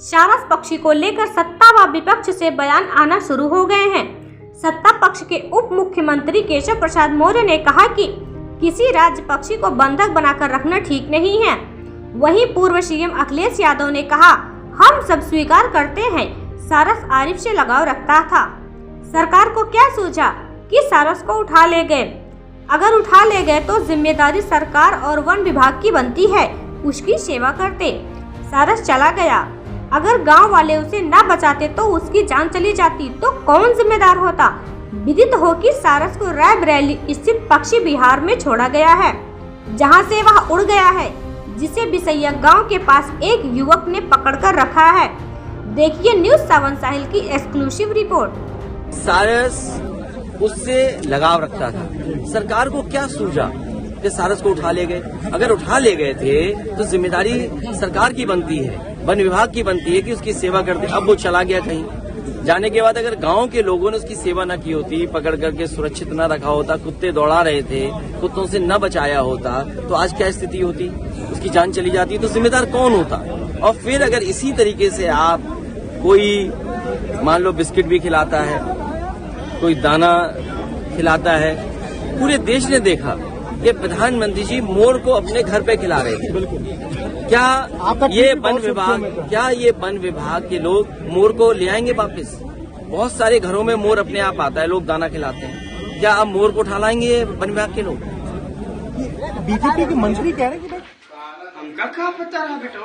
सारस पक्षी को लेकर सत्ता व विपक्ष से बयान आना शुरू हो गए हैं। सत्ता पक्ष के उप मुख्यमंत्री केशव प्रसाद मौर्य ने कहा कि किसी राज्य पक्षी को बंधक बनाकर रखना ठीक नहीं है। वहीं पूर्व सीएम अखिलेश यादव ने कहा, हम सब स्वीकार करते हैं सारस आरिफ से लगाव रखता था। सरकार को क्या सूझा कि सारस को उठा ले गए। अगर उठा ले गए तो जिम्मेदारी सरकार और वन विभाग की बनती है, उसकी सेवा करते। सारस चला गया, अगर गांव वाले उसे न बचाते तो उसकी जान चली जाती तो कौन जिम्मेदार होता। विदित हो कि सारस को रायबरेली स्थित पक्षी विहार में छोड़ा गया है, जहां से वह उड़ गया है, जिसे बिसैया गांव के पास एक युवक ने पकड़कर रखा है। देखिए न्यूज़ 7 साहिल की एक्सक्लूसिव रिपोर्ट। सारस उससे लगाव रखता था। सरकार को क्या सूझा कि सारस को उठा ले गए। अगर उठा ले गए थे तो जिम्मेदारी सरकार की बनती है, वन विभाग की बनती है कि उसकी सेवा करते। अब वो चला गया कहीं, जाने के बाद अगर गांव के लोगों ने उसकी सेवा न की होती, पकड़ करके सुरक्षित न रखा होता, कुत्ते दौड़ा रहे थे, कुत्तों से न बचाया होता, तो आज क्या स्थिति होती, उसकी जान चली जाती, तो जिम्मेदार कौन होता। और फिर अगर इसी तरीके से आप कोई मान लो बिस्किट भी खिलाता है, कोई दाना खिलाता है। पूरे देश ने देखा कि प्रधानमंत्री जी मोर को अपने घर पे खिला रहे थे। क्या ये वन विभाग के लोग मोर को ले आएंगे वापस? बहुत सारे घरों में मोर अपने आप आता है, लोग दाना खिलाते हैं। क्या अब मोर को उठा लाएंगे वन विभाग के लोग? बीजेपी के मंत्री कह रहे हैं कि का पता रहा बेटा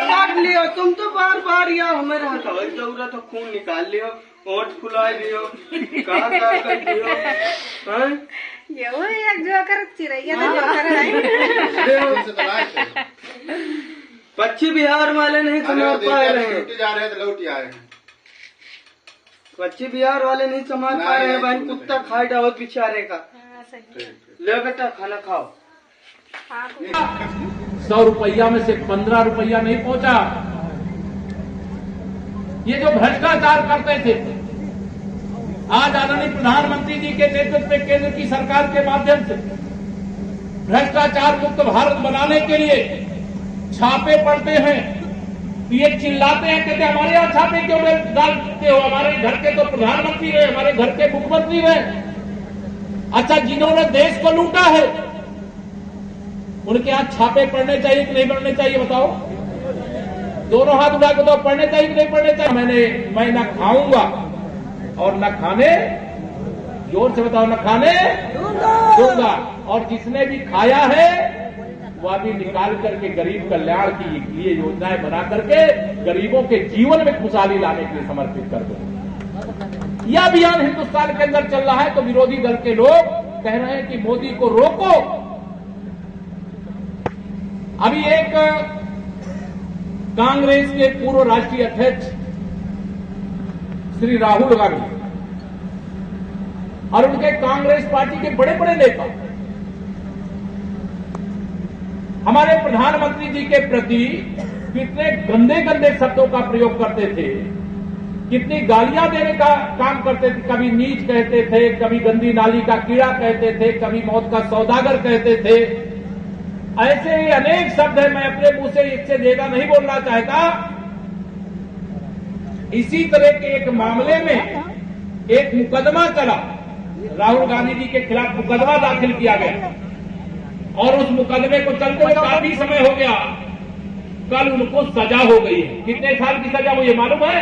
काट लियो तुम तो बार बार या हमें रहता है जरूरत तो खून निकाल लियो, ओट फुला दियो, कहा कर दियो, हैं एक जो कर चिरैया तो कर पक्षी बिहार वाले नहीं समझ पाए रहे हैं, पक्षी बिहार वाले नहीं समझ पा रहे हैं। भाई कुत्ता खाए डाओ बेचारे का। ले बेटा खाना खाओ। 100 रुपया में से 15 रुपया नहीं पहुंचा। ये जो भ्रष्टाचार करते थे, आज आदरणीय प्रधानमंत्री जी के नेतृत्व में केंद्र की सरकार के माध्यम से भ्रष्टाचार मुक्त भारत बनाने के लिए छापे पड़ते हैं। ये चिल्लाते हैं, कहते हमारे यहाँ छापे क्यों डालते हो, हमारे घर के तो प्रधानमंत्री रहे, हमारे घर के मुख्यमंत्री रहे। अच्छा, जिन्होंने देश को लूटा है उनके यहाँ छापे पड़ने चाहिए कि नहीं पड़ने चाहिए, बताओ। दोनों हाथ उठा के बताओ, पड़ने चाहिए कि नहीं पड़ने चाहिए। मैं न खाऊंगा और न खाने, जोर से बताओ, न खाने दूंगा। और जिसने भी खाया है वह भी निकाल करके गरीब कल्याण के लिए योजनाएं बना करके गरीबों के जीवन में खुशहाली लाने के लिए समर्पित कर दो। यह अभियान हिंदुस्तान के अंदर चल रहा है तो विरोधी दल के लोग कह रहे हैं कि मोदी को रोको। अभी एक कांग्रेस के पूर्व राष्ट्रीय अध्यक्ष श्री राहुल गांधी और उनके कांग्रेस पार्टी के बड़े बड़े नेता हमारे प्रधानमंत्री जी के प्रति कितने गंदे गंदे शब्दों का प्रयोग करते थे, कितनी गालियां देने का काम करते थे। कभी नीच कहते थे, कभी गंदी नाली का कीड़ा कहते थे, कभी मौत का सौदागर कहते थे। ऐसे ही अनेक शब्द है, मैं अपने मुंह से इससे ज्यादा नहीं बोलना चाहता। इसी तरह के एक मामले में एक मुकदमा चला, राहुल गांधी जी के खिलाफ मुकदमा दाखिल किया गया और उस मुकदमे को चलते हुए काफी समय हो गया। कल उनको सजा हो गई है। कितने साल की सजा हुई है मालूम है?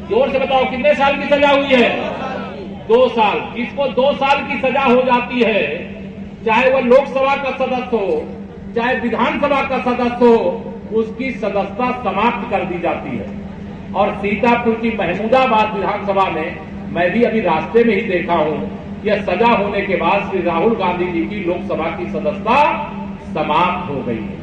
जोर से बताओ, कितने साल की सजा हुई है? 2 साल। किसको 2 साल की सजा हो जाती है, चाहे वह लोकसभा का सदस्य हो, चाहे विधानसभा का सदस्य हो, उसकी सदस्यता समाप्त कर दी जाती है। और सीतापुर की महमूदाबाद विधानसभा में मैं भी अभी रास्ते में ही देखा हूं, यह सजा होने के बाद श्री राहुल गांधी जी की लोकसभा की सदस्यता समाप्त हो गई है।